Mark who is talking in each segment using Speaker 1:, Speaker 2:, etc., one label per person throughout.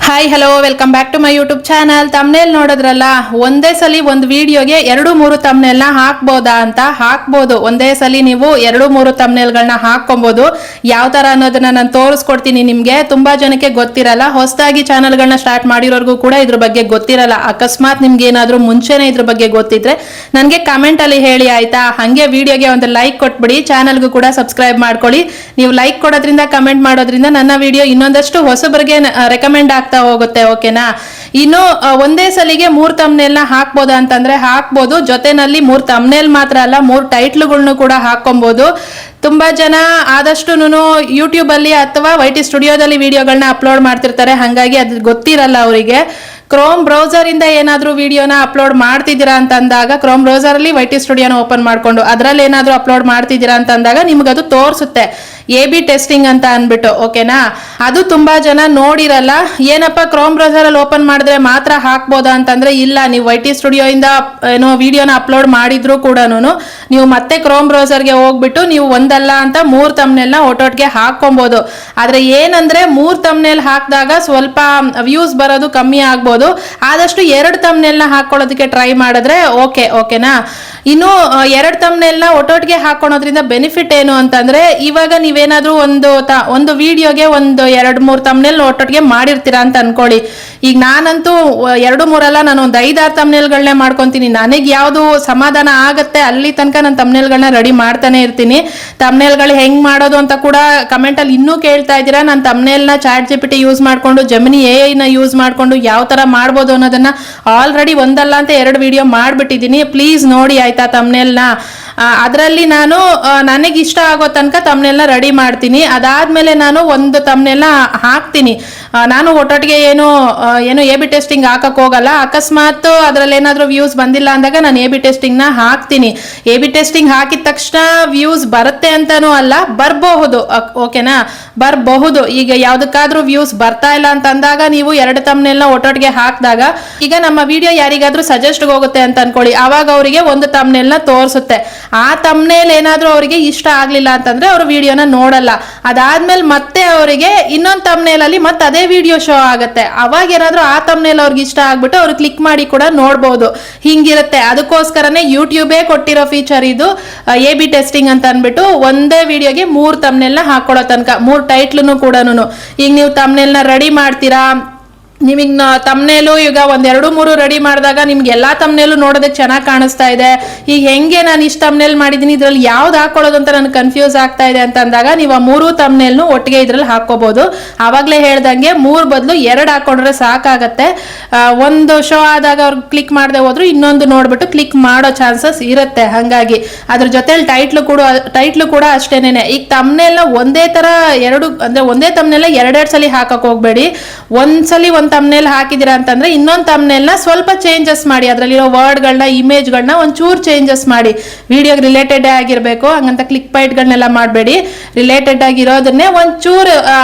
Speaker 1: Hi hello welcome back to my YouTube channel. Thumbnail ನೋಡಿದ್ರಲ್ಲ, ಒಂದೇ ಸಲಿ ಒಂದು ವಿಡಿಯೋಗೆ 2-3 ತಮ್ನೇಲ್ನ ಹಾಕ್ಬೋದಾ ಅಂತ. ಹಾಕ್ಬೋದು, ಒಂದೇ ಸಲಿ ನೀವು 2-3 ತಮ್ನೇಲ್ಗಳನ್ನ ಹಾಕೊಬಹುದು. ಯಾವ ತರ ಅನ್ನೋದನ್ನ ನಾನು ತೋರಿಸ್ಕೊಡ್ತೀನಿ ನಿಮ್ಗೆ. ತುಂಬಾ ಜನಕ್ಕೆ ಗೊತ್ತಿರಲ್ಲ, ಹೊಸದಾಗಿ ಚಾನಲ್ಗಳನ್ನ ಸ್ಟಾರ್ಟ್ ಮಾಡಿರೋರ್ಗೂ ಕೂಡ ಇದ್ರ ಬಗ್ಗೆ ಗೊತ್ತಿರಲ್ಲ. ಅಕಸ್ಮಾತ್ ನಿಮ್ಗೆ ಏನಾದ್ರೂ ಮುಂಚೆನೆ ಇದ್ರ ಬಗ್ಗೆ ಗೊತ್ತಿದ್ರೆ ನನಗೆ ಕಮೆಂಟ್ ಅಲ್ಲಿ ಹೇಳಿ ಆಯ್ತಾ. ಹಂಗೆ ವಿಡಿಯೋಗೆ ಒಂದು ಲೈಕ್ ಕೊಟ್ಬಿಡಿ, ಚಾನಲ್ಗೂ ಕೂಡ ಸಬ್ಸ್ಕ್ರೈಬ್ ಮಾಡ್ಕೊಳ್ಳಿ. ನೀವು ಲೈಕ್ ಕೊಡೋದ್ರಿಂದ, ಕಮೆಂಟ್ ಮಾಡೋದ್ರಿಂದ ನನ್ನ ವಿಡಿಯೋ ಇನ್ನೊಂದಷ್ಟು ಹೊಸಬರಿಗೆ ರೆಕಮೆಂಡ್ ಆಗ್ತಾ ಹೋಗುತ್ತೆ. ಓಕೆನಾ? ಇನ್ನು ಒಂದೇ ಸಲಿಗೆ 3 ತಮ್ನೇಲ್ನ ಹಾಕ್ಬೋದಾ ಅಂತಂದ್ರೆ ಹಾಕ್ಬೋದು. ಜೊತೆನಲ್ಲಿ 3 ತಮ್ನೇಲ್ ಮಾತ್ರ ಅಲ್ಲ, 3 ಟೈಟ್ಲ್ಗಳನ್ನು ಕೂಡ ಹಾಕೊಬಹುದು. ತುಂಬಾ ಜನ ಆದಷ್ಟು ಯೂಟ್ಯೂಬ್ ಅಲ್ಲಿ ಅಥವಾ ವೈಟಿ ಸ್ಟುಡಿಯೋದಲ್ಲಿ ವಿಡಿಯೋಗಳನ್ನ ಅಪ್ಲೋಡ್ ಮಾಡ್ತಿರ್ತಾರೆ, ಹಾಗಾಗಿ ಅದು ಗೊತ್ತಿರಲ್ಲ ಅವರಿಗೆ. ಕ್ರೋಮ್ ಬ್ರೌಸರ್ ಇಂದ ಏನಾದ್ರೂ ವಿಡಿಯೋನ ಅಪ್ಲೋಡ್ ಮಾಡ್ತಿದ್ದೀರಾ ಅಂತ ಅಂದಾಗ, ಕ್ರೋಮ್ ಬ್ರೌಸರ್ ಅಲ್ಲಿ ವೈಟಿ ಸ್ಟುಡಿಯೋನ ಓಪನ್ ಮಾಡ್ಕೊಂಡು ಅದ್ರಲ್ಲಿ ಏನಾದ್ರೂ ಅಪ್ಲೋಡ್ ಮಾಡ್ತಿದ್ದೀರಾ ಅಂತ ಅಂದಾಗ ನಿಮ್ಗೆ ಅದು ತೋರಿಸುತ್ತೆ, AB ಟೆಸ್ಟಿಂಗ್ ಅಂತ ಅನ್ಬಿಟ್ಟು. ಓಕೆನಾ? ಅದು ತುಂಬಾ ಜನ ನೋಡಿರಲ್ಲ. ಏನಪ್ಪ ಕ್ರೋಮ್ ಬ್ರೌಸರ್ ಅಲ್ಲಿ ಓಪನ್ ಮಾಡಿದ್ರೆ ಮಾತ್ರ ಹಾಕ್ಬೋದಾ ಅಂತಂದ್ರೆ ಇಲ್ಲ. ನೀವು ವೈಟಿ ಸ್ಟುಡಿಯೋ ಇಂದ ಏನೋ ವಿಡಿಯೋನ ಅಪ್ಲೋಡ್ ಮಾಡಿದ್ರು ಕೂಡ ನೀವು ಮತ್ತೆ ಕ್ರೋಮ್ ಬ್ರೌಸರ್ಗೆ ಹೋಗ್ಬಿಟ್ಟು ನೀವು ಒಂದಲ್ಲ ಅಂತ 3 ತಮ್ನೇಲ್ನ ಒಟ್ಟೊಟ್ಟಿಗೆ ಹಾಕೊಬಹುದು. ಆದ್ರೆ ಏನಂದ್ರೆ 3 ತಮ್ನೇಲ್ ಹಾಕಿದಾಗ ಸ್ವಲ್ಪ ವ್ಯೂಸ್ ಬರೋದು ಕಮ್ಮಿ ಆಗ್ಬೋದು. ಆದಷ್ಟು 2 ತಮ್ನೇಲ್ನ ಹಾಕೊಳ್ಳೋದಕ್ಕೆ ಟ್ರೈ ಮಾಡಿದ್ರೆ ಓಕೆನಾ? ಇನ್ನು 2 ತಮ್ನೇಲ್ನ ಒಟ್ಟೊಟ್ಟಿಗೆ ಹಾಕೊಳೋದ್ರಿಂದ ಬೆನಿಫಿಟ್ ಏನು ಅಂತಂದ್ರೆ, ಇವಾಗ ನೀವೇನಾದ್ರೂ ಒಂದು ವಿಡಿಯೋಗೆ ಒಂದು 2-3 ತಮ್ನೇಲ್ ಒಟ್ಟೊಟ್ಟಿಗೆ ಮಾಡಿರ್ತೀರಾ ಅಂತ ಅನ್ಕೊಳ್ಳಿ. ಈಗ ನಾನಂತೂ 2-3 ಅಲ್ಲ, ನಾನು ಒಂದು 5-6 ತಮ್ನೇಲ್ಗಳನ್ನೇ ಮಾಡ್ಕೊಂತೀನಿ. ನನಗೆ ಯಾವ್ದು ಸಮಾಧಾನ ಆಗತ್ತೆ ಅಲ್ಲಿ ತನಕ ನಾನು ತಮ್ನೇಲ್ಗಳನ್ನ ರೆಡಿ ಮಾಡ್ತಾನೆ ಇರ್ತೀನಿ. ತಮ್ನೇಲ್ಗಳು ಹೆಂಗ್ ಮಾಡೋದು ಅಂತ ಕೂಡ ಕಮೆಂಟ್ ಅಲ್ಲಿ ಇನ್ನೂ ಕೇಳ್ತಾ ಇದ್ದೀರಾ. ನಾನು ತಮ್ನೇಲ್ನ ChatGPT ಯೂಸ್ ಮಾಡ್ಕೊಂಡು, Gemini AI ನ ಯೂಸ್ ಮಾಡ್ಕೊಂಡು ಯಾವ ತರ ಮಾಡ್ಬೋದು ಅನ್ನೋದನ್ನ ಆಲ್ರೆಡಿ ಒಂದಲ್ಲ ಅಂತ 2 ವಿಡಿಯೋ ಮಾಡ್ಬಿಟ್ಟಿದೀನಿ. ಪ್ಲೀಸ್ ನೋಡಿ ಆಯ್ತಾ ತಮ್ನೇಲ್ನ. ಅದರಲ್ಲಿ ನಾನು ನನಗೆ ಇಷ್ಟ ಆಗೋ ತನಕ ತಮ್ನೇಲ್ನ ರೆಡಿ ಮಾಡ್ತೀನಿ. ಅದಾದ್ಮೇಲೆ ನಾನು ಒಂದು ತಮ್ನೇಲ್ನ ಹಾಕ್ತೀನಿ. ನಾನು ಒಟ್ಟೊಟ್ಟಿಗೆ ಏನು AB ಟೆಸ್ಟಿಂಗ್ ಹಾಕಕ್ ಹೋಗಲ್ಲ. ಅಕಸ್ಮಾತ್ ಅದ್ರಲ್ಲಿ ಏನಾದ್ರೂ ವ್ಯೂಸ್ ಬಂದಿಲ್ಲ ಅಂದಾಗ ನಾನು AB ಟೆಸ್ಟಿಂಗ್ ನ ಹಾಕ್ತೀನಿ. AB ಟೆಸ್ಟಿಂಗ್ ಹಾಕಿದ ತಕ್ಷಣ ವ್ಯೂಸ್ ಬರುತ್ತೆ ಅಂತಾನೂ ಅಲ್ಲ, ಬರಬಹುದು. ಓಕೆನಾ? ಬರಬಹುದು. ಈಗ ಯಾವ್ದಕ್ಕಾದ್ರೂ ವ್ಯೂಸ್ ಬರ್ತಾ ಇಲ್ಲ ಅಂತ ಅಂದಾಗ ನೀವು 2 ತಮ್ನೇಲ್ನ ಒಟ್ಟೊಟ್ಟಿಗೆ ಹಾಕಿದಾಗ, ಈಗ ನಮ್ಮ ವಿಡಿಯೋ ಯಾರಿಗಾದ್ರೂ ಸಜೆಸ್ಟ್ ಹೋಗುತ್ತೆ ಅಂತ ಅನ್ಕೊಳ್ಳಿ, ಅವಾಗ ಅವರಿಗೆ ಒಂದು ತಮ್ನೇಲ್ನ ತೋರಿಸುತ್ತೆ. ಆ ತಮ್ನೇಲ್ ಏನಾದ್ರೂ ಅವರಿಗೆ ಇಷ್ಟ ಆಗ್ಲಿಲ್ಲ ಅಂತಂದ್ರೆ ಅವರು ವಿಡಿಯೋನ ನೋಡಲ್ಲ. ಅದಾದ್ಮೇಲೆ ಮತ್ತೆ ಅವರಿಗೆ ಇನ್ನೊಂದು ತಮ್ನೇಲ್ ಅಲ್ಲಿ ಮತ್ತೆ ಅದೇ ವಿಡಿಯೋ ಶೋ ಆಗುತ್ತೆ. ಅವಾಗ ಏನಾದ್ರೂ ಆ ತಮ್ನೇಲ್ ಅವ್ರಿಗೆ ಇಷ್ಟ ಆಗ್ಬಿಟ್ಟು ಅವ್ರು ಕ್ಲಿಕ್ ಮಾಡಿ ಕೂಡ ನೋಡ್ಬೋದು. ಹಿಂಗಿರುತ್ತೆ. ಅದಕ್ಕೋಸ್ಕರನೇ ಯೂಟ್ಯೂಬೇ ಕೊಟ್ಟಿರೋ ಫೀಚರ್ ಇದು, AB ಟೆಸ್ಟಿಂಗ್ ಅಂತ ಅನ್ಬಿಟ್ಟು. ಒಂದೇ ವಿಡಿಯೋಗೆ 3 ತಮ್ನೇಲ್ನ ಹಾಕೊಳ್ಳೋ ತನಕ, 3 ಟೈಟ್ಲನ್ನು ಕೂಡ. ಈಗ ನೀವು ತಮ್ನೇಲ್ನ ರೆಡಿ ಮಾಡ್ತೀರಾ, ನಿಮಗೆ ತಮ್ನೇಲು ಈಗ 1-2-3 ರೆಡಿ ಮಾಡಿದಾಗ ನಿಮ್ಗೆ ಎಲ್ಲಾ ತಮ್ನೇಲು ನೋಡೋದಕ್ಕೆ ಚೆನ್ನಾಗಿ ಕಾಣಿಸ್ತಾ ಇದೆ. ಈಗ ಹೆಂಗೆ ನಾನು ಇಷ್ಟ ತಮ್ನೇಲ್ ಮಾಡಿದೀನಿ, ಇದ್ರಲ್ಲಿ ಯಾವ್ದು ಹಾಕೊಳ್ಳೋದು ಅಂತ ನನಗೆ ಕನ್ಫ್ಯೂಸ್ ಆಗ್ತಾ ಇದೆ ಅಂತ ಅಂದಾಗ ನೀವು ಆ 3 ತಮ್ನೇಲ್ನು ಒಟ್ಟಿಗೆ ಇದ್ರಲ್ಲಿ ಹಾಕೋಬಹುದು. ಆವಾಗಲೇ ಹೇಳ್ದಂಗೆ 3 ಬದಲು 2 ಹಾಕೊಂಡ್ರೆ ಸಾಕಾಗತ್ತೆ. ಒಂದು ಶೋ ಆದಾಗ ಅವ್ರು ಕ್ಲಿಕ್ ಮಾಡದೆ ಹೋದ್ರು ಇನ್ನೊಂದು ನೋಡ್ಬಿಟ್ಟು ಕ್ಲಿಕ್ ಮಾಡೋ ಚಾನ್ಸಸ್ ಇರುತ್ತೆ. ಹಾಗಾಗಿ ಅದ್ರ ಜೊತೆಲಿ ಟೈಟ್ಲು ಕೂಡ ಅಷ್ಟೇನೇನೆ. ಈಗ ತಮ್ನೇಲ್ನ ಒಂದೇ ತರ ಒಂದೇ ತಮ್ನೇಲ್ನ 2 ಸಲಿ ಹಾಕಕ್ ಹೋಗ್ಬೇಡಿ. ಒಂದ್ಸಲಿ ಒಂದು ತಮ್ನೇಲ್ ಹಾಕಿದಿರಾ ಅಂತಂದ್ರೆ ಇನ್ನೊಂದು ತಮ್ನೇಲ್ನ ಸ್ವಲ್ಪ ಚೇಂಜಸ್ ಮಾಡಿ, ಅದರಲ್ಲಿರೋ ವರ್ಡ್ಗಳನ್ನ, ಇಮೇಜ್ಗಳನ್ನ ಒಂಚೂರು ಚೇಂಜಸ್ ಮಾಡಿ. ವಿಡಿಯೋಗೆ ರಿಲೇಟೆಡ್ ಆಗಿರ್ಬೇಕು, ಹಂಗಂತ ಕ್ಲಿಕ್ ಬೈಟ್ಗಳನ್ನೆಲ್ಲ ಮಾಡಬೇಡಿ. ರಿಲೇಟೆಡ್ ಆಗಿರೋದನ್ನೇ ಒಂಚೂರು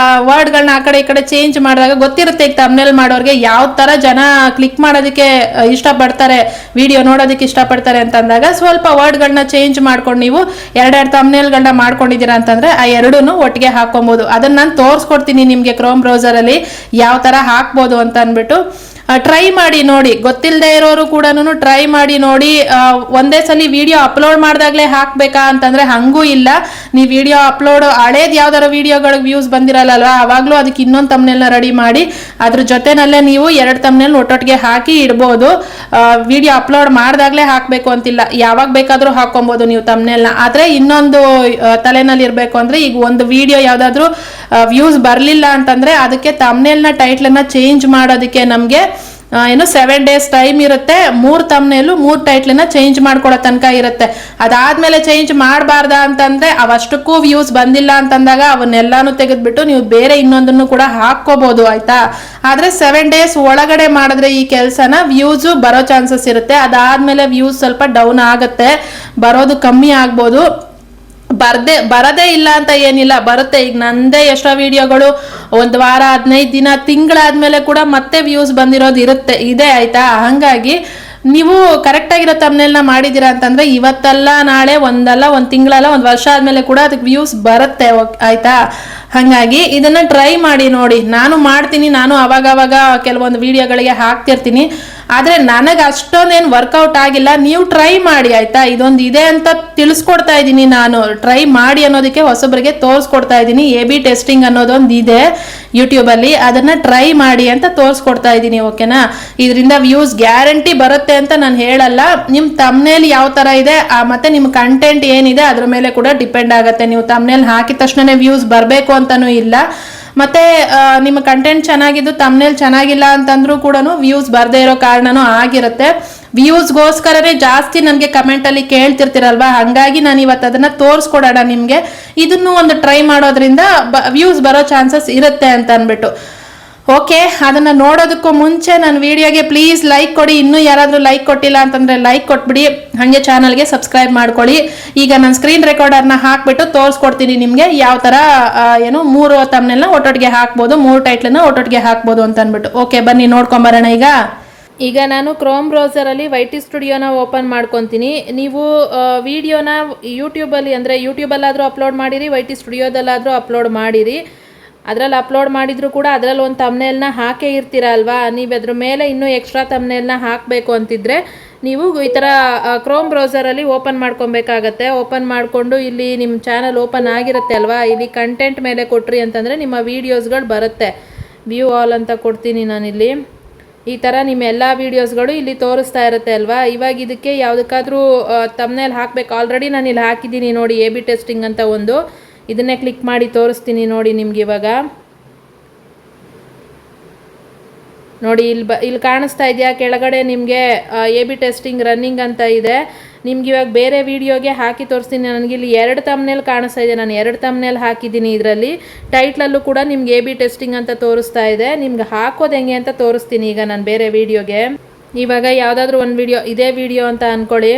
Speaker 1: ವರ್ಡ್ಗಳನ್ನ ಆ ಕಡೆ ಈ ಕಡೆ ಚೇಂಜ್ ಮಾಡಿದಾಗ ಗೊತ್ತಿರುತ್ತೆ ಈಗ ತಮ್ನೇಲ್ ಮಾಡೋರಿಗೆ ಯಾವ ತರ ಜನ ಕ್ಲಿಕ್ ಮಾಡೋದಕ್ಕೆ ಇಷ್ಟಪಡ್ತಾರೆ, ವಿಡಿಯೋ ನೋಡೋದಕ್ಕೆ ಇಷ್ಟಪಡ್ತಾರೆ ಅಂತ ಅಂದಾಗ ಸ್ವಲ್ಪ ವರ್ಡ್ಗಳನ್ನ ಚೇಂಜ್ ಮಾಡ್ಕೊಂಡು ನೀವು 2 ತಮ್ನೇಲ್ಗಳನ್ನ ಮಾಡ್ಕೊಂಡಿದ್ದೀರಾ ಅಂತಂದ್ರೆ ಆ 2 ಒಟ್ಟಿಗೆ ಹಾಕೊಬಹುದು. ಅದನ್ನ ನಾನು ತೋರಿಸ್ಕೊಡ್ತೀನಿ ನಿಮ್ಗೆ ಕ್ರೋಮ್ ಬ್ರೌಸರ್ ಅಲ್ಲಿ ಯಾವ ತರ ಹಾಕ್ಬೋದು ಅಂತ ಅನ್ಬಿಟ್ಟು. ಟ್ರೈ ಮಾಡಿ ನೋಡಿ. ಗೊತ್ತಿಲ್ಲದೆ ಇರೋರು ಕೂಡ ಟ್ರೈ ಮಾಡಿ ನೋಡಿ. ಒಂದೇ ಸಲ ವಿಡಿಯೋ ಅಪ್ಲೋಡ್ ಮಾಡಿದಾಗಲೇ ಹಾಕ್ಬೇಕಾ ಅಂತಂದ್ರೆ ಹಂಗೂ ಇಲ್ಲ. ನೀವು ವಿಡಿಯೋ ಅಪ್ಲೋಡ್ ಹಳೇದ್ ಯಾವ್ದಾರ ವಿಡಿಯೋಗಳಿಗೆ ವ್ಯೂಸ್ ಬಂದಿರಲ್ಲ, ಅವಾಗ್ಲೂ ಅದಕ್ಕೆ ಇನ್ನೊಂದು ತಮ್ನೇಲ್ನ ರೆಡಿ ಮಾಡಿ ಅದ್ರ ಜೊತೆನಲ್ಲೇ ನೀವು 2 ತಮ್ನೇಲ್ ಒಟ್ಟೊಟ್ಟಿಗೆ ಹಾಕಿ ಇಡ್ಬೋದು. ವಿಡಿಯೋ ಅಪ್ಲೋಡ್ ಮಾಡಿದಾಗಲೇ ಹಾಕ್ಬೇಕು ಅಂತಿಲ್ಲ, ಯಾವಾಗ ಬೇಕಾದ್ರೂ ಹಾಕೊಬಹುದು ನೀವು ತಮ್ನೇಲ್ನ. ಆದ್ರೆ ಇನ್ನೊಂದು ತಲೆನಲ್ಲಿ ಇರ್ಬೇಕು ಅಂದ್ರೆ, ಈಗ ಒಂದು ವಿಡಿಯೋ ಯಾವ್ದಾದ್ರು ವ್ಯೂಸ್ ಬರ್ಲಿಲ್ಲ ಅಂತಂದ್ರೆ ಅದಕ್ಕೆ ತಮ್ನೇಲ್ನ ಟೈಟ್ಲನ್ನ ಚೇಂಜ್ ಮಾಡೋದಕ್ಕೆ ನಮ್ಗೆ 7 days ಟೈಮ್ ಇರುತ್ತೆ. 3 ತಮ್ನೇಲು 3 ಟೈಟ್ಲನ್ನ ಚೇಂಜ್ ಮಾಡ್ಕೊಳ್ಳೋ ತನಕ ಇರುತ್ತೆ. ಅದಾದ್ಮೇಲೆ ಚೇಂಜ್ ಮಾಡಬಾರ್ದ ಅಂತಂದ್ರೆ ಅವಷ್ಟಕ್ಕೂ ವ್ಯೂಸ್ ಬಂದಿಲ್ಲ ಅಂತಂದಾಗ ಅವನ್ನೆಲ್ಲಾನು ತೆಗೆದ್ಬಿಟ್ಟು ನೀವು ಬೇರೆ ಇನ್ನೊಂದನ್ನು ಕೂಡ ಹಾಕೋಬಹುದು. ಆಯ್ತಾ? ಆದ್ರೆ 7 days ಒಳಗಡೆ ಮಾಡಿದ್ರೆ ಈ ಕೆಲಸನ ವ್ಯೂಸ್ ಬರೋ ಚಾನ್ಸಸ್ ಇರುತ್ತೆ. ಅದಾದ್ಮೇಲೆ ವ್ಯೂಸ್ ಸ್ವಲ್ಪ ಡೌನ್ ಆಗುತ್ತೆ, ಬರೋದು ಕಮ್ಮಿ ಆಗ್ಬೋದು. ಬರದೇ ಇಲ್ಲ ಅಂತ ಏನಿಲ್ಲ, ಬರುತ್ತೆ. ಈಗ ನಂದೇ ಎಷ್ಟೋ ವಿಡಿಯೋಗಳು 1 ವಾರ, 15 ದಿನ, ತಿಂಗಳಾದ್ಮೇಲೆ ಕೂಡ ಮತ್ತೆ ವ್ಯೂಸ್ ಬಂದಿರೋದು ಇದೆ. ಆಯ್ತಾ? ಹಂಗಾಗಿ ನೀವು ಕರೆಕ್ಟ್ ಆಗಿರೋ ತಮ್ನೇಲ್ನ ಮಾಡಿದೀರಾ ಅಂತಂದ್ರೆ ಇವತ್ತಲ್ಲ ನಾಳೆ, ಒಂದಲ್ಲ ಒಂದು ತಿಂಗಳಲ್ಲ, ಒಂದು ವರ್ಷ ಆದ್ಮೇಲೆ ಕೂಡ ಅದಕ್ಕೆ ವ್ಯೂಸ್ ಬರುತ್ತೆ. ಆಯ್ತಾ? ಹಾಗಾಗಿ ಇದನ್ನ ಟ್ರೈ ಮಾಡಿ ನೋಡಿ. ನಾನು ಮಾಡ್ತೀನಿ, ನಾನು ಅವಾಗ ಕೆಲವೊಂದು ವಿಡಿಯೋಗಳಿಗೆ ಹಾಕ್ತಿರ್ತೀನಿ, ಆದರೆ ನನಗೆ ಅಷ್ಟೊಂದೇನು ವರ್ಕೌಟ್ ಆಗಿಲ್ಲ. ನೀವು ಟ್ರೈ ಮಾಡಿ ಆಯ್ತಾ. ಇದೊಂದು ಇದೆ ಅಂತ ತಿಳಿಸ್ಕೊಡ್ತಾ ಇದ್ದೀನಿ, ನಾನು ಟ್ರೈ ಮಾಡಿ ಅನ್ನೋದಕ್ಕೆ ಹೊಸಬ್ರಿಗೆ ತೋರಿಸ್ಕೊಡ್ತಾ ಇದ್ದೀನಿ. AB ಟೆಸ್ಟಿಂಗ್ ಅನ್ನೋದೊಂದು ಇದೆ ಯೂಟ್ಯೂಬಲ್ಲಿ, ಅದನ್ನ ಟ್ರೈ ಮಾಡಿ ಅಂತ ತೋರಿಸ್ಕೊಡ್ತಾ ಇದ್ದೀನಿ. ಓಕೆನಾ. ಇದರಿಂದ ವ್ಯೂಸ್ ಗ್ಯಾರಂಟಿ ಬರುತ್ತೆ ಅಂತ ನಾನು ಹೇಳಲ್ಲ. ನಿಮ್ಮ ತಮ್ನೇಲ್ ಯಾವ ಥರ ಇದೆ ಮತ್ತೆ ನಿಮ್ಮ ಕಂಟೆಂಟ್ ಏನಿದೆ ಅದ್ರ ಮೇಲೆ ಕೂಡ ಡಿಪೆಂಡ್ ಆಗುತ್ತೆ. ನೀವು ತಮ್ನೇಲ್ ಹಾಕಿದ ತಕ್ಷಣನೇ ವ್ಯೂಸ್ ಬರಬೇಕು ಅಂತನೂ ಇಲ್ಲ. ಮತ್ತೆ ನಿಮ್ಮ ಕಂಟೆಂಟ್ ಚೆನ್ನಾಗಿದ್ದು ತಮ್ನೇಲ್ ಚೆನ್ನಾಗಿಲ್ಲ ಅಂತಂದ್ರೂ ಕೂಡ ವ್ಯೂಸ್ ಬರದೇ ಇರೋ ಕಾರಣನೂ ಆಗಿರುತ್ತೆ. ವ್ಯೂಸ್ಗೋಸ್ಕರನೇ ಜಾಸ್ತಿ ನನಗೆ ಕಮೆಂಟಲ್ಲಿ ಕೇಳ್ತಿರ್ತೀರಲ್ವಾ, ಹಾಗಾಗಿ ನಾನು ಇವತ್ತು ಅದನ್ನು ತೋರಿಸ್ಕೊಡೋಣ ನಿಮಗೆ. ಇದನ್ನು ಒಂದು ಟ್ರೈ ಮಾಡೋದ್ರಿಂದ ವ್ಯೂಸ್ ಬರೋ ಚಾನ್ಸಸ್ ಇರುತ್ತೆ ಅಂತ ಅಂದ್ಬಿಟ್ಟು. ಓಕೆ, ಅದನ್ನು ನೋಡೋದಕ್ಕೂ ಮುಂಚೆ ನನ್ನ ವಿಡಿಯೋಗೆ ಪ್ಲೀಸ್ ಲೈಕ್ ಕೊಡಿ. ಇನ್ನೂ ಯಾರಾದರೂ ಲೈಕ್ ಕೊಟ್ಟಿಲ್ಲ ಅಂತಂದರೆ ಲೈಕ್ ಕೊಟ್ಬಿಡಿ. ಹಾಗೆ ಚಾನಲ್ಗೆ ಸಬ್ಸ್ಕ್ರೈಬ್ ಮಾಡ್ಕೊಳ್ಳಿ. ಈಗ ನಾನು ಸ್ಕ್ರೀನ್ ರೆಕಾರ್ಡರ್ನ ಹಾಕ್ಬಿಟ್ಟು ತೋರಿಸ್ಕೊಡ್ತೀನಿ ನಿಮಗೆ ಯಾವ ಥರ 3 ತಮ್ನೆಲ್ನ ಒಟ್ಟೊಟ್ಟಿಗೆ ಹಾಕ್ಬೋದು, 3 ಟೈಟ್ಲನ್ನ ಒಟ್ಟೊಟ್ಟಿಗೆ ಹಾಕ್ಬೋದು ಅಂತ ಅಂದ್ಬಿಟ್ಟು. ಓಕೆ, ಬನ್ನಿ ನೋಡ್ಕೊಂಬರೋಣ. ಈಗ ನಾನು ಕ್ರೋಮ್ ಬ್ರೌಸರಲ್ಲಿ YT ಸ್ಟುಡಿಯೋನ ಓಪನ್ ಮಾಡ್ಕೊತೀನಿ. ನೀವು ವಿಡಿಯೋನ ಯೂಟ್ಯೂಬಲ್ಲಿ ಅಂದರೆ ಯೂಟ್ಯೂಬಲ್ಲಾದರೂ ಅಪ್ಲೋಡ್ ಮಾಡಿರಿ, YT ಸ್ಟುಡಿಯೋದಲ್ಲಾದರೂ ಅಪ್ಲೋಡ್ ಮಾಡಿರಿ. ಅದರಲ್ಲಿ ಅಪ್ಲೋಡ್ ಮಾಡಿದರೂ ಕೂಡ ಅದರಲ್ಲಿ ಒಂದು ತಮ್ನೇಲ್ನ ಹಾಕೇ ಇರ್ತೀರ ಅಲ್ವಾ. ನೀವು ಅದ್ರ ಮೇಲೆ ಇನ್ನೂ ಎಕ್ಸ್ಟ್ರಾ ತಮ್ನೇಲ್ನ ಹಾಕಬೇಕು ಅಂತಿದ್ರೆ ನೀವು ಈ ಥರ ಕ್ರೋಮ್ ಬ್ರೌಸರಲ್ಲಿ ಓಪನ್ ಮಾಡ್ಕೊಬೇಕಾಗತ್ತೆ. ಓಪನ್ ಮಾಡಿಕೊಂಡು ಇಲ್ಲಿ ನಿಮ್ಮ ಚಾನಲ್ ಓಪನ್ ಆಗಿರುತ್ತೆ ಅಲ್ವಾ, ಇಲ್ಲಿ ಕಂಟೆಂಟ್ ಮೇಲೆ ಕೊಟ್ರಿ ಅಂತಂದರೆ ನಿಮ್ಮ ವೀಡಿಯೋಸ್ಗಳು ಬರುತ್ತೆ. ವ್ಯೂ ಆಲ್ ಅಂತ ಕೊಡ್ತೀನಿ ನಾನಿಲ್ಲಿ. ಈ ಥರ ನಿಮ್ಮ ಎಲ್ಲ ವೀಡಿಯೋಸ್ಗಳು ಇಲ್ಲಿ ತೋರಿಸ್ತಾ ಇರುತ್ತೆ ಅಲ್ವಾ. ಇವಾಗ ಇದಕ್ಕೆ ಯಾವುದಕ್ಕಾದರೂ ತಮ್ನೇಲ್ ಹಾಕಬೇಕು. ಆಲ್ರೆಡಿ ನಾನು ಇಲ್ಲಿ ಹಾಕಿದ್ದೀನಿ ನೋಡಿ, AB ಟೆಸ್ಟಿಂಗ್ ಅಂತ ಒಂದು. ಇದನ್ನೇ ಕ್ಲಿಕ್ ಮಾಡಿ ತೋರಿಸ್ತೀನಿ ನೋಡಿ ನಿಮ್ಗೆ. ಇವಾಗ ನೋಡಿ, ಇಲ್ಲಿ ಕಾಣಿಸ್ತಾ ಇದೆಯಾ ಕೆಳಗಡೆ ನಿಮಗೆ AB ಟೆಸ್ಟಿಂಗ್ ರನ್ನಿಂಗ್ ಅಂತ ಇದೆ. ನಿಮ್ಗೆ ಇವಾಗ ಬೇರೆ ವಿಡಿಯೋಗೆ ಹಾಕಿ ತೋರಿಸ್ತೀನಿ. ನನಗೆ ಇಲ್ಲಿ 2 ತಮ್ನೇಲ್ ಕಾಣಿಸ್ತಾ ಇದೆ. ನಾನು 2 ತಮ್ನೇಲ್ ಹಾಕಿದ್ದೀನಿ. ಇದರಲ್ಲಿ ಟೈಟ್ಲಲ್ಲೂ ಕೂಡ ನಿಮ್ಗೆ AB ಟೆಸ್ಟಿಂಗ್ ಅಂತ ತೋರಿಸ್ತಾ ಇದೆ. ನಿಮ್ಗೆ ಹಾಕೋದು ಹೆಂಗೆ ಅಂತ ತೋರಿಸ್ತೀನಿ ಈಗ ನಾನು ಬೇರೆ ವಿಡಿಯೋಗೆ. ಇವಾಗ ಯಾವುದಾದ್ರೂ ಒಂದು ವಿಡಿಯೋ, ಇದೇ ವಿಡಿಯೋ ಅಂತ ಅಂದ್ಕೊಳ್ಳಿ.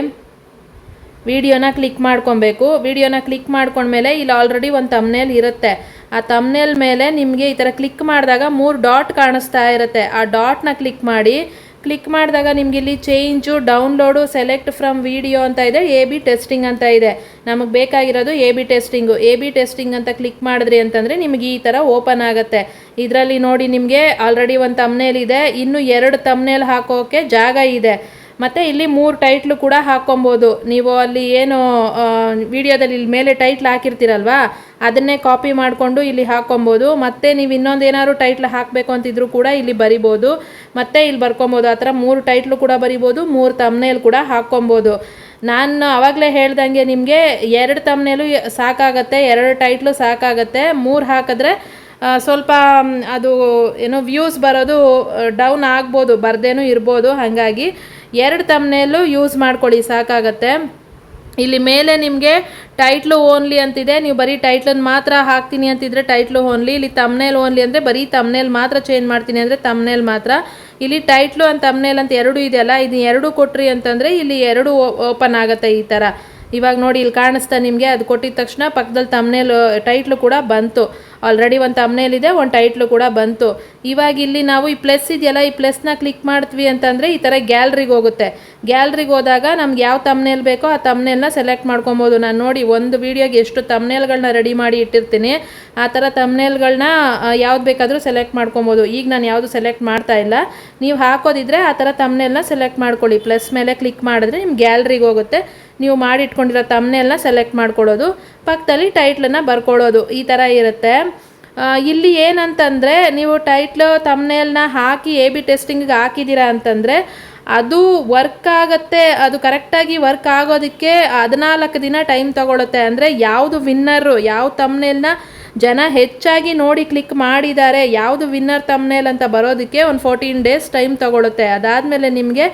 Speaker 1: ವಿಡಿಯೋನ ಕ್ಲಿಕ್ ಮಾಡ್ಕೊಬೇಕು. ವಿಡಿಯೋನ ಕ್ಲಿಕ್ ಮಾಡ್ಕೊಂಡ್ಮೇಲೆ ಇಲ್ಲಿ ಆಲ್ರೆಡಿ ಒಂದು ತಮ್ನೇಲ್ ಇರುತ್ತೆ. ಆ ತಮ್ನೇಲ್ ಮೇಲೆ ನಿಮಗೆ ಈ ಥರ ಕ್ಲಿಕ್ ಮಾಡಿದಾಗ 3 ಡಾಟ್ ಕಾಣಿಸ್ತಾ ಇರುತ್ತೆ. ಆ ಡಾಟ್ನ ಕ್ಲಿಕ್ ಮಾಡಿ. ಕ್ಲಿಕ್ ಮಾಡಿದಾಗ ನಿಮ್ಗೆ ಇಲ್ಲಿ change, download, select from video ಅಂತ ಇದೆ, AB ಟೆಸ್ಟಿಂಗ್ ಅಂತ ಇದೆ. ನಮಗೆ ಬೇಕಾಗಿರೋದು AB ಟೆಸ್ಟಿಂಗು. AB ಟೆಸ್ಟಿಂಗ್ ಅಂತ ಕ್ಲಿಕ್ ಮಾಡಿದ್ರಿ ಅಂತಂದರೆ ನಿಮಗೆ ಈ ಥರ ಓಪನ್ ಆಗುತ್ತೆ. ಇದರಲ್ಲಿ ನೋಡಿ ನಿಮಗೆ ಆಲ್ರೆಡಿ ಒಂದು ತಮ್ನೇಲ್ ಇದೆ, ಇನ್ನೂ 2 ತಮ್ನೇಲ್ ಹಾಕೋಕ್ಕೆ ಜಾಗ ಇದೆ. ಮತ್ತು ಇಲ್ಲಿ 3 ಟೈಟ್ಲು ಕೂಡ ಹಾಕ್ಕೊಬೋದು. ನೀವು ಅಲ್ಲಿ ಏನು ವಿಡಿಯೋದಲ್ಲಿ ಇಲ್ಲಿ ಮೇಲೆ ಟೈಟ್ಲ್ ಹಾಕಿರ್ತೀರಲ್ವಾ, ಅದನ್ನೇ ಕಾಪಿ ಮಾಡಿಕೊಂಡು ಇಲ್ಲಿ ಹಾಕ್ಕೊಬೋದು. ಮತ್ತು ನೀವು ಇನ್ನೊಂದು ಏನಾದ್ರು ಟೈಟ್ಲ್ ಹಾಕಬೇಕು ಅಂತಿದ್ರು ಕೂಡ ಇಲ್ಲಿ ಬರಿಬೋದು. ಮತ್ತು ಇಲ್ಲಿ ಬರ್ಕೊಬೋದು. ಆ ಥರ 3 ಟೈಟ್ಲು ಕೂಡ ಬರಿಬೋದು, 3 ತಮ್ನೇಲ್ ಕೂಡ ಹಾಕ್ಕೊಬೋದು. ನಾನು ಆವಾಗಲೇ ಹೇಳ್ದಂಗೆ ನಿಮಗೆ 2 ತಮ್ನೇಲು ಸಾಕಾಗತ್ತೆ, 2 ಟೈಟ್ಲು ಸಾಕಾಗತ್ತೆ. 3 ಹಾಕಿದ್ರೆ ಸ್ವಲ್ಪ ಅದು ಏನೋ ವ್ಯೂಸ್ ಬರೋದು ಡೌನ್ ಆಗ್ಬೋದು, ಬರ್ದೇನೂ ಇರ್ಬೋದು. ಹಾಗಾಗಿ 2 ತಮ್ನೇಲು ಯೂಸ್ ಮಾಡ್ಕೊಳ್ಳಿ, ಸಾಕಾಗತ್ತೆ. ಇಲ್ಲಿ ಮೇಲೆ ನಿಮಗೆ ಟೈಟ್ಲು ಓನ್ಲಿ ಅಂತಿದೆ. ನೀವು ಬರೀ ಟೈಟ್ಲನ್ನು ಮಾತ್ರ ಹಾಕ್ತೀನಿ ಅಂತಿದ್ರೆ ಟೈಟ್ಲು ಓನ್ಲಿ. ಇಲ್ಲಿ ತಮ್ನೇಲ್ ಓನ್ಲಿ ಅಂದರೆ ಬರೀ ತಮ್ನೇಲ್ ಮಾತ್ರ ಚೇಂಜ್ ಮಾಡ್ತೀನಿ ಅಂದರೆ ತಮ್ನೇಲ್ ಮಾತ್ರ. ಇಲ್ಲಿ ಟೈಟ್ಲು ಅಂತ ತಮ್ನೇಲ್ ಅಂತ 2 ಇದೆಯಲ್ಲ, ಇದು 2 ಕೊಟ್ರಿ ಅಂತಂದರೆ ಇಲ್ಲಿ 2 ಓಪನ್ ಆಗುತ್ತೆ ಈ ಥರ. ಇವಾಗ ನೋಡಿ ಇಲ್ಲಿ ಕಾಣಿಸ್ತಾ ನಿಮಗೆ. ಅದು ಕೊಟ್ಟಿದ ತಕ್ಷಣ ಪಕ್ಕದಲ್ಲಿ ತಮ್ನೇಲ್ ಟೈಟ್ಲು ಕೂಡ ಬಂತು. ಆಲ್ರೆಡಿ ಒಂದು ತಮ್ನೇಲ್ ಇದೆ, ಒಂದು ಟೈಟ್ಲು ಕೂಡ ಬಂತು. ಇವಾಗ ಇಲ್ಲಿ ನಾವು ಈ ಪ್ಲಸ್ ಇದೆಯಲ್ಲ, ಈ ಪ್ಲಸ್ನ ಕ್ಲಿಕ್ ಮಾಡ್ತೀವಿ ಅಂತಂದರೆ ಈ ಥರ ಗ್ಯಾಲ್ರಿಗೆ ಹೋಗುತ್ತೆ. ಗ್ಯಾಲ್ರಿಗೆ ಹೋದಾಗ ನಮ್ಗೆ ಯಾವ ತಮ್ನೇಲ್ ಬೇಕೋ ಆ ತಮ್ನೇಲ್ನ ಸೆಲೆಕ್ಟ್ ಮಾಡ್ಕೊಬೋದು. ನಾನು ನೋಡಿ ಒಂದು ವೀಡಿಯೋಗೆ ಎಷ್ಟು ತಮ್ನೇಲ್ಗಳನ್ನ ರೆಡಿ ಮಾಡಿ ಇಟ್ಟಿರ್ತೀನಿ. ಆ ಥರ ತಮ್ನೇಲ್ಗಳನ್ನ ಯಾವ್ದು ಬೇಕಾದರೂ ಸೆಲೆಕ್ಟ್ ಮಾಡ್ಕೊಬೋದು. ಈಗ ನಾನು ಯಾವುದು ಸೆಲೆಕ್ಟ್ ಮಾಡ್ತಾ ಇಲ್ಲ. ನೀವು ಹಾಕೋದಿದ್ರೆ ಆ ಥರ ತಮ್ನೇಲ್ನ ಸೆಲೆಕ್ಟ್ ಮಾಡ್ಕೊಳ್ಳಿ. ಪ್ಲಸ್ ಮೇಲೆ ಕ್ಲಿಕ್ ಮಾಡಿದ್ರೆ ನಿಮ್ಗೆ ಗ್ಯಾಲ್ರಿಗೆ ಹೋಗುತ್ತೆ. ನೀವು ಮಾಡಿಟ್ಕೊಂಡಿರೋ ತಮ್ನೇಲ್ನ ಸೆಲೆಕ್ಟ್ ಮಾಡ್ಕೊಳ್ಳೋದು, ಪಕ್ಕದಲ್ಲಿ ಟೈಟ್ಲನ್ನು ಬರ್ಕೊಳ್ಳೋದು, ಈ ಥರ ಇರುತ್ತೆ. ಇಲ್ಲಿ ಏನಂತಂದರೆ ನೀವು ಟೈಟ್ಲು ತಮ್ನೇಲ್ನ ಹಾಕಿ AB ಟೆಸ್ಟಿಂಗಿಗೆ ಹಾಕಿದ್ದೀರಾ ಅಂತಂದರೆ ಅದು ವರ್ಕ್ ಆಗುತ್ತೆ. ಅದು ಕರೆಕ್ಟಾಗಿ ವರ್ಕ್ ಆಗೋದಕ್ಕೆ 14 ದಿನ ಟೈಮ್ ತೊಗೊಳುತ್ತೆ. ಅಂದರೆ ಯಾವುದು ವಿನ್ನರು, ಯಾವ ತಮ್ನೇಲ್ನ ಜನ ಹೆಚ್ಚಾಗಿ ನೋಡಿ ಕ್ಲಿಕ್ ಮಾಡಿದ್ದಾರೆ, ಯಾವುದು ವಿನ್ನರ್ ತಮ್ನೇಲ್ ಅಂತ ಬರೋದಕ್ಕೆ ಒಂದು 14 ಡೇಸ್ ಟೈಮ್ ತೊಗೊಳುತ್ತೆ. ಅದಾದಮೇಲೆ ನಿಮಗೆ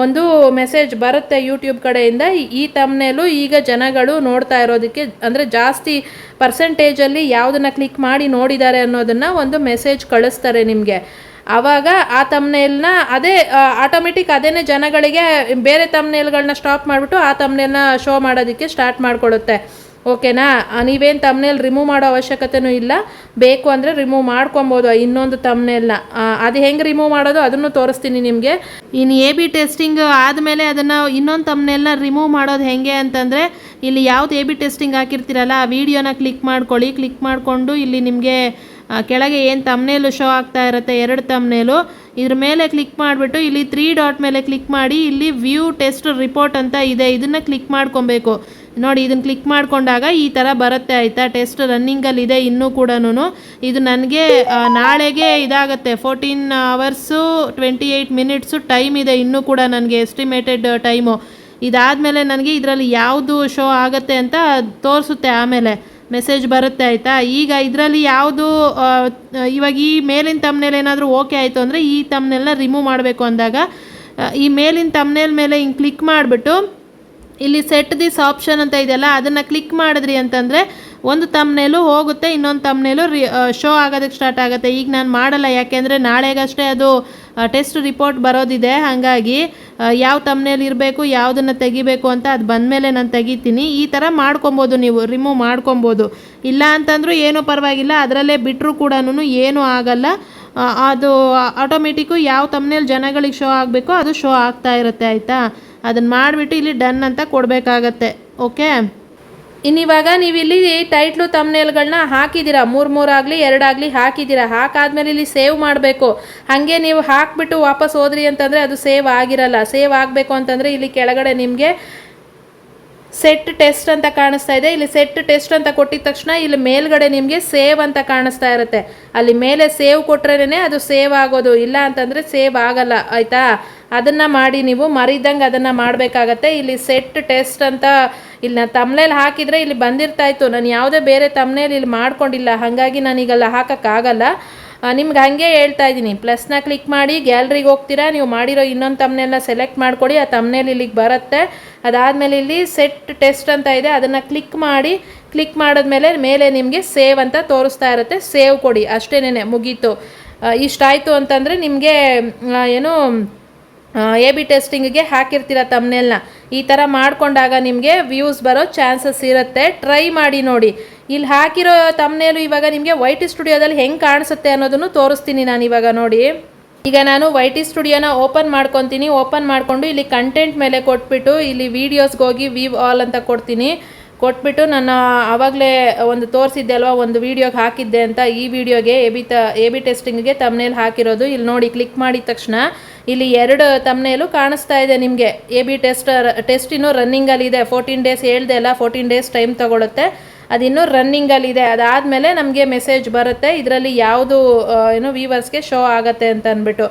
Speaker 1: ಒಂದು ಮೆಸೇಜ್ ಬರುತ್ತೆ ಯೂಟ್ಯೂಬ್ ಕಡೆಯಿಂದ, ಈ ತಮ್ನೇಲು ಈಗ ಜನಗಳು ನೋಡ್ತಾ ಇರೋದಕ್ಕೆ ಅಂದರೆ ಜಾಸ್ತಿ ಪರ್ಸೆಂಟೇಜಲ್ಲಿ ಯಾವುದನ್ನು ಕ್ಲಿಕ್ ಮಾಡಿ ನೋಡಿದ್ದಾರೆ ಅನ್ನೋದನ್ನು ಒಂದು ಮೆಸೇಜ್ ಕಳಿಸ್ತಾರೆ ನಿಮಗೆ. ಆವಾಗ ಆ ತಮ್ನೇಲ್ನ ಅದೇ ಆಟೋಮೆಟಿಕ್ ಅದೇನೇ ಜನಗಳಿಗೆ ಬೇರೆ ತಮ್ನೇಲ್ಗಳನ್ನ ಸ್ಟಾಪ್ ಮಾಡಿಬಿಟ್ಟು ಆ ತಮ್ನೇಲ್ನ ಶೋ ಮಾಡೋದಕ್ಕೆ ಸ್ಟಾರ್ಟ್ ಮಾಡಿಕೊಡುತ್ತೆ. ಓಕೆನಾ. ನೀವೇನು ತಮ್ನೇಲ್ ರಿಮೂವ್ ಮಾಡೋ ಅವಶ್ಯಕತೆಯೂ ಇಲ್ಲ, ಬೇಕು ಅಂದರೆ ರಿಮೂವ್ ಮಾಡ್ಕೊಬೋದು ಇನ್ನೊಂದು ತಮ್ನೇಲ್ನ. ಅದು ಹೆಂಗೆ ರಿಮೂವ್ ಮಾಡೋದು ಅದನ್ನು ತೋರಿಸ್ತೀನಿ ನಿಮಗೆ. ಇನ್ನು AB ಟೆಸ್ಟಿಂಗ್ ಆದಮೇಲೆ ಅದನ್ನು ಇನ್ನೊಂದು ತಮ್ನೇಲ್ನ ರಿಮೂವ್ ಮಾಡೋದು ಹೆಂಗೆ ಅಂತಂದರೆ, ಇಲ್ಲಿ ಯಾವ್ದು AB ಟೆಸ್ಟಿಂಗ್ ಹಾಕಿರ್ತೀರಲ್ಲ ಆ ವಿಡಿಯೋನ ಕ್ಲಿಕ್ ಮಾಡ್ಕೊಳ್ಳಿ. ಕ್ಲಿಕ್ ಮಾಡಿಕೊಂಡು ಇಲ್ಲಿ ನಿಮಗೆ ಕೆಳಗೆ ಏನು ತಮ್ನೇಲು ಶೋ ಆಗ್ತಾ ಇರುತ್ತೆ, 2 ತಮ್ನೇಲು, ಇದ್ರ ಮೇಲೆ ಕ್ಲಿಕ್ ಮಾಡಿಬಿಟ್ಟು ಇಲ್ಲಿ 3 ಡಾಟ್ ಮೇಲೆ ಕ್ಲಿಕ್ ಮಾಡಿ ಇಲ್ಲಿ ವ್ಯೂ ಟೆಸ್ಟ್ ರಿಪೋರ್ಟ್ ಅಂತ ಇದೆ, ಇದನ್ನು ಕ್ಲಿಕ್ ಮಾಡ್ಕೊಬೇಕು. ನೋಡಿ, ಇದನ್ನು ಕ್ಲಿಕ್ ಮಾಡ್ಕೊಂಡಾಗ ಈ ಥರ ಬರುತ್ತೆ ಆಯಿತಾ. ಟೆಸ್ಟ್ ರನ್ನಿಂಗಲ್ಲಿದೆ ಇನ್ನೂ ಕೂಡ. ಇದು ನನಗೆ ನಾಳೆಗೆ ಇದಾಗುತ್ತೆ, 14 hours 28 minutes ಟೈಮ್ ಇದೆ ಇನ್ನೂ ಕೂಡ ನನಗೆ ಎಸ್ಟಿಮೇಟೆಡ್ ಟೈಮು. ಇದಾದಮೇಲೆ ನನಗೆ ಇದರಲ್ಲಿ ಯಾವುದು ಶೋ ಆಗುತ್ತೆ ಅಂತ ತೋರಿಸುತ್ತೆ, ಆಮೇಲೆ ಮೆಸೇಜ್ ಬರುತ್ತೆ ಆಯಿತಾ. ಈಗ ಇದರಲ್ಲಿ ಯಾವುದು ಇವಾಗ ಈ ಮೇಲಿನ ತಮ್ನೇಲ್ ಏನಾದರೂ ಓಕೆ ಆಯಿತು ಅಂದರೆ ಈ ತಮ್ನೇಲ್ನ ರಿಮೂವ್ ಮಾಡಬೇಕು ಅಂದಾಗ ಈ ಮೇಲಿನ ತಮ್ನೇಲ್ ಮೇಲೆ ಹಿಂಗೆ ಕ್ಲಿಕ್ ಮಾಡಿಬಿಟ್ಟು ಇಲ್ಲಿ ಸೆಟ್ ದಿಸ್ ಆಪ್ಷನ್ ಅಂತ ಇದೆಯಲ್ಲ ಅದನ್ನು ಕ್ಲಿಕ್ ಮಾಡಿದ್ರಿ ಅಂತಂದರೆ ಒಂದು ತಮ್ನೇಲು ಹೋಗುತ್ತೆ, ಇನ್ನೊಂದು ತಮ್ನೇಲು ಶೋ ಆಗೋದಕ್ಕೆ ಸ್ಟಾರ್ಟ್ ಆಗುತ್ತೆ. ಈಗ ನಾನು ಮಾಡಲ್ಲ, ಯಾಕೆಂದರೆ ನಾಳೆಗಷ್ಟೇ ಅದು ಟೆಸ್ಟ್ ರಿಪೋರ್ಟ್ ಬರೋದಿದೆ. ಹಾಗಾಗಿ ಯಾವ ತಮ್ನೇಲ್ ಇರಬೇಕು, ಯಾವುದನ್ನು ತೆಗಿಬೇಕು ಅಂತ ಅದು ಬಂದಮೇಲೆ ನಾನು ತೆಗಿತೀನಿ. ಈ ಥರ ಮಾಡ್ಕೊಬೋದು, ನೀವು ರಿಮೂವ್ ಮಾಡ್ಕೊಬೋದು. ಇಲ್ಲ ಅಂತಂದರೂ ಏನೂ ಪರವಾಗಿಲ್ಲ, ಅದರಲ್ಲೇ ಬಿಟ್ಟರು ಕೂಡ ಏನೂ ಆಗಲ್ಲ. ಅದು ಆಟೋಮೆಟಿಕ್ಕು ಯಾವ ತಮ್ನೇಲ್ ಜನಗಳಿಗೆ ಶೋ ಆಗಬೇಕೋ ಅದು ಶೋ ಆಗ್ತಾ ಇರುತ್ತೆ ಆಯಿತಾ. ಅದನ್ನು ಮಾಡಿಬಿಟ್ಟು ಇಲ್ಲಿ ಡನ್ ಅಂತ ಕೊಡಬೇಕಾಗತ್ತೆ. ಓಕೆ, ಇನ್ನಿವಾಗ ನೀವು ಇಲ್ಲಿ ಟೈಟ್ಲು ತಮ್ನೇಲ್ಗಳನ್ನ ಹಾಕಿದ್ದೀರಾ, 3 ಆಗಲಿ 2 ಆಗಲಿ ಹಾಕಿದ್ದೀರಾ. ಹಾಕಾದ್ಮೇಲೆ ಇಲ್ಲಿ ಸೇವ್ ಮಾಡಬೇಕು. ಹಾಗೆ ನೀವು ಹಾಕಿಬಿಟ್ಟು ವಾಪಸ್ ಹೋದ್ರಿ ಅಂತಂದರೆ ಅದು ಸೇವ್ ಆಗಿರಲ್ಲ. ಸೇವ್ ಆಗಬೇಕು ಅಂತಂದರೆ ಇಲ್ಲಿ ಕೆಳಗಡೆ ನಿಮಗೆ ಸೆಟ್ ಟೆಸ್ಟ್ ಅಂತ ಕಾಣಿಸ್ತಾ ಇದೆ. ಇಲ್ಲಿ ಸೆಟ್ ಟೆಸ್ಟ್ ಅಂತ ಕೊಟ್ಟಿದ ತಕ್ಷಣ ಇಲ್ಲಿ ಮೇಲ್ಗಡೆ ನಿಮಗೆ ಸೇವ್ ಅಂತ ಕಾಣಿಸ್ತಾ ಇರುತ್ತೆ. ಅಲ್ಲಿ ಮೇಲೆ ಸೇವ್ ಕೊಟ್ರೇನೆ ಅದು ಸೇವ್ ಆಗೋದು, ಇಲ್ಲ ಅಂತಂದರೆ ಸೇವ್ ಆಗಲ್ಲ ಆಯಿತಾ. ಅದನ್ನು ಮಾಡಿ, ನೀವು ಮರಿದಂಗೆ ಅದನ್ನು ಮಾಡಬೇಕಾಗತ್ತೆ. ಇಲ್ಲಿ ಸೆಟ್ ಟೆಸ್ಟ್ ಅಂತ ಇಲ್ಲಿ ನಾನು ತಮ್ನೇಲ್ ಹಾಕಿದರೆ ಇಲ್ಲಿ ಬಂದಿರ್ತಾಯಿತ್ತು. ನಾನು ಯಾವುದೇ ಬೇರೆ ತಮ್ನೇಲ್ ಇಲ್ಲಿ ಮಾಡ್ಕೊಂಡಿಲ್ಲ, ಹಾಗಾಗಿ ನಾನೀಗೆಲ್ಲ ಹಾಕೋಕ್ಕಾಗಲ್ಲ. ನಿಮ್ಗೆ ಹಾಗೆ ಹೇಳ್ತಾ ಇದ್ದೀನಿ. ಪ್ಲಸ್ನ ಕ್ಲಿಕ್ ಮಾಡಿ ಗ್ಯಾಲರಿಗೆ ಹೋಗ್ತೀರಾ, ನೀವು ಮಾಡಿರೋ ಇನ್ನೊಂದು ತಮ್ನೇಲ್ನ ಸೆಲೆಕ್ಟ್ ಮಾಡ್ಕೊಳ್ಳಿ, ಆ ತಮ್ನೇಲ್ ಇಲ್ಲಿಗೆ ಬರುತ್ತೆ. ಅದಾದಮೇಲೆ ಇಲ್ಲಿ ಸೆಟ್ ಟೆಸ್ಟ್ ಅಂತ ಇದೆ, ಅದನ್ನು ಕ್ಲಿಕ್ ಮಾಡಿ. ಕ್ಲಿಕ್ ಮಾಡಿದ್ಮೇಲೆ ಮೇಲೆ ನಿಮಗೆ ಸೇವ್ ಅಂತ ತೋರಿಸ್ತಾ ಇರುತ್ತೆ, ಸೇವ್ ಕೊಡಿ, ಅಷ್ಟೇನೆ, ಮುಗೀತು. ಇಷ್ಟಾಯಿತು ಅಂತಂದರೆ ನಿಮಗೆ ಏನು AB ಟೆಸ್ಟಿಂಗಿಗೆ ಹಾಕಿರ್ತೀರ ತಮ್ನೇಲ್ನ. ಈ ಥರ ಮಾಡಿಕೊಂಡಾಗ ನಿಮಗೆ ವ್ಯೂಸ್ ಬರೋ ಚಾನ್ಸಸ್ ಇರುತ್ತೆ. ಟ್ರೈ ಮಾಡಿ ನೋಡಿ. ಇಲ್ಲಿ ಹಾಕಿರೋ ತಮ್ನೇಲು ಇವಾಗ ನಿಮಗೆ YT ಸ್ಟುಡಿಯೋದಲ್ಲಿ ಹೆಂಗೆ ಕಾಣಿಸುತ್ತೆ ಅನ್ನೋದನ್ನು ತೋರಿಸ್ತೀನಿ ನಾನು ಇವಾಗ. ನೋಡಿ, ಈಗ ನಾನು YT ಸ್ಟುಡಿಯೋನ ಓಪನ್ ಮಾಡ್ಕೊತೀನಿ. ಓಪನ್ ಮಾಡಿಕೊಂಡು ಇಲ್ಲಿ ಕಂಟೆಂಟ್ ಮೇಲೆ ಕೊಟ್ಬಿಟ್ಟು ಇಲ್ಲಿ ವೀಡಿಯೋಸ್ಗೆ ಹೋಗಿ ವ್ಯೂ ಆಲ್ ಅಂತ ಕೊಡ್ತೀನಿ. ಕೊಟ್ಬಿಟ್ಟು ನಾನು ಆವಾಗಲೇ ಒಂದು ತೋರಿಸಿದ್ದೆ ಅಲ್ವಾ, ಒಂದು ವೀಡಿಯೋಗೆ ಹಾಕಿದ್ದೆ ಅಂತ, ಈ ವಿಡಿಯೋಗೆ AB ಟೆಸ್ಟಿಂಗಿಗೆ ತಮ್ನೇಲ್ ಹಾಕಿರೋದು. ಇಲ್ಲಿ ನೋಡಿ, ಕ್ಲಿಕ್ ಮಾಡಿದ ತಕ್ಷಣ ಇಲ್ಲಿ 2 ತಮ್ನೇಲು ಕಾಣಿಸ್ತಾ ಇದೆ ನಿಮಗೆ. AB ಟೆಸ್ಟ್ ಇನ್ನೂ ರನ್ನಿಂಗಲ್ಲಿದೆ. 14 days ಹೇಳ್ದೆ ಅಲ್ಲ, 14 days ಟೈಮ್ ತೊಗೊಳುತ್ತೆ. ಅದಿನ್ನೂ ರನ್ನಿಂಗಲ್ಲಿದೆ. ಅದಾದಮೇಲೆ ನಮಗೆ ಮೆಸೇಜ್ ಬರುತ್ತೆ ಇದರಲ್ಲಿ ಯಾವುದು ಏನು ವ್ಯೂವರ್ಸ್ಗೆ ಶೋ ಆಗುತ್ತೆ ಅಂತ ಅಂದ್ಬಿಟ್ಟು.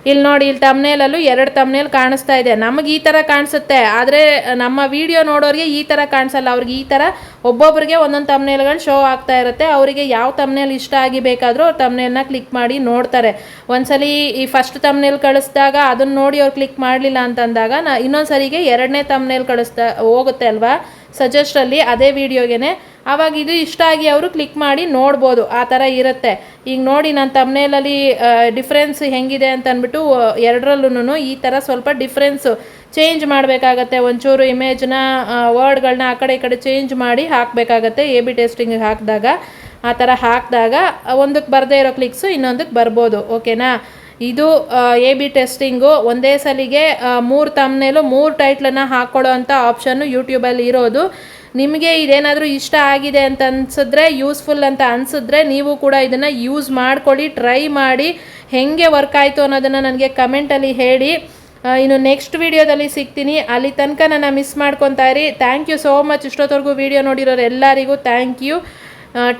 Speaker 1: ಇಲ್ಲಿ ನೋಡಿ, ಇಲ್ಲಿ ತಮ್ನೇಲಲ್ಲೂ 2 ತಮ್ನೇಲ್ ಕಾಣಿಸ್ತಾ ಇದೆ. ನಮಗೆ ಈ ಥರ ಕಾಣಿಸುತ್ತೆ, ಆದರೆ ನಮ್ಮ ವಿಡಿಯೋ ನೋಡೋರಿಗೆ ಈ ಥರ ಕಾಣಿಸಲ್ಲ. ಅವ್ರಿಗೆ ಈ ಥರ ಒಬ್ಬೊಬ್ಬರಿಗೆ ಒಂದೊಂದು ತಮ್ನೇಲ್ಗಳು ಶೋ ಆಗ್ತಾ ಇರುತ್ತೆ. ಅವರಿಗೆ ಯಾವ ತಮ್ನೇಲ್ ಇಷ್ಟ ಆಗಿ ಬೇಕಾದರೂ ಅವ್ರು ತಮ್ನೇಲ್ನ ಕ್ಲಿಕ್ ಮಾಡಿ ನೋಡ್ತಾರೆ. ಒಂದ್ಸಲಿ ಈ ಫಸ್ಟ್ ತಮ್ನೇಲ್ ಕಳಿಸಿದಾಗ ಅದನ್ನು ನೋಡಿ ಅವ್ರು ಕ್ಲಿಕ್ ಮಾಡಲಿಲ್ಲ ಅಂತಂದಾಗ ಇನ್ನೊಂದು ಸರಿಗೆ 2ನೇ ತಮ್ನೇಲ್ ಹೋಗುತ್ತೆ ಅಲ್ವಾ ಸಜೆಸ್ಟಲ್ಲಿ, ಅದೇ ವಿಡಿಯೋಗೆ. ಆವಾಗ ಇದು ಇಷ್ಟ ಆಗಿ ಅವರು ಕ್ಲಿಕ್ ಮಾಡಿ ನೋಡ್ಬೋದು. ಆ ಥರ ಇರುತ್ತೆ. ಈಗ ನೋಡಿ, ನಾನು ತಮ್ನೇಲಲ್ಲಿ ಡಿಫ್ರೆನ್ಸ್ ಹೆಂಗಿದೆ ಅಂತ ಅಂದ್ಬಿಟ್ಟು 2ರಲ್ಲೂ ಈ ಥರ ಸ್ವಲ್ಪ ಡಿಫ್ರೆನ್ಸು ಚೇಂಜ್ ಮಾಡಬೇಕಾಗತ್ತೆ. ಒಂಚೂರು ಇಮೇಜ್ನ ವರ್ಡ್ಗಳನ್ನ ಆ ಕಡೆ ಈ ಕಡೆ ಚೇಂಜ್ ಮಾಡಿ ಹಾಕಬೇಕಾಗತ್ತೆ. AB ಟೆಸ್ಟಿಂಗಿಗೆ ಹಾಕಿದಾಗ ಆ ಥರ ಹಾಕಿದಾಗ ಒಂದಕ್ಕೆ ಬರದೇ ಇರೋ ಕ್ಲಿಕ್ಸು ಇನ್ನೊಂದಕ್ಕೆ ಬರ್ಬೋದು. ಓಕೆನಾ. ಇದು AB ಟೆಸ್ಟಿಂಗು ಒಂದೇ ಸಲಿಗೆ 3 ತಮ್ನೇಲು 3 ಟೈಟ್ಲನ್ನು ಹಾಕ್ಕೊಳ್ಳೋ ಅಂಥ ಆಪ್ಷನ್ನು ಯೂಟ್ಯೂಬಲ್ಲಿ ಇರೋದು. ನಿಮಗೆ ಇದೇನಾದರೂ ಇಷ್ಟ ಆಗಿದೆ ಅಂತ ಅನಿಸಿದ್ರೆ, ಯೂಸ್ಫುಲ್ ಅಂತ ಅನಿಸಿದ್ರೆ ನೀವು ಕೂಡ ಇದನ್ನು ಯೂಸ್ ಮಾಡ್ಕೊಳ್ಳಿ, ಟ್ರೈ ಮಾಡಿ. ಹೇಗೆ ವರ್ಕ್ ಆಯಿತು ಅನ್ನೋದನ್ನು ನನಗೆ ಕಮೆಂಟಲ್ಲಿ ಹೇಳಿ. ಇನ್ನು ನೆಕ್ಸ್ಟ್ ವಿಡಿಯೋದಲ್ಲಿ ಸಿಗ್ತೀನಿ. ಅಲ್ಲಿ ತನಕ ನನ್ನ ಮಿಸ್ ಮಾಡ್ಕೊತಾ ಇರಿ. Thank you so much. ಇಷ್ಟೊತ್ತವರೆಗೂ ವಿಡಿಯೋ ನೋಡಿರೋರು ಎಲ್ಲರಿಗೂ thank you.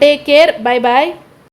Speaker 1: Take care. Bye bye.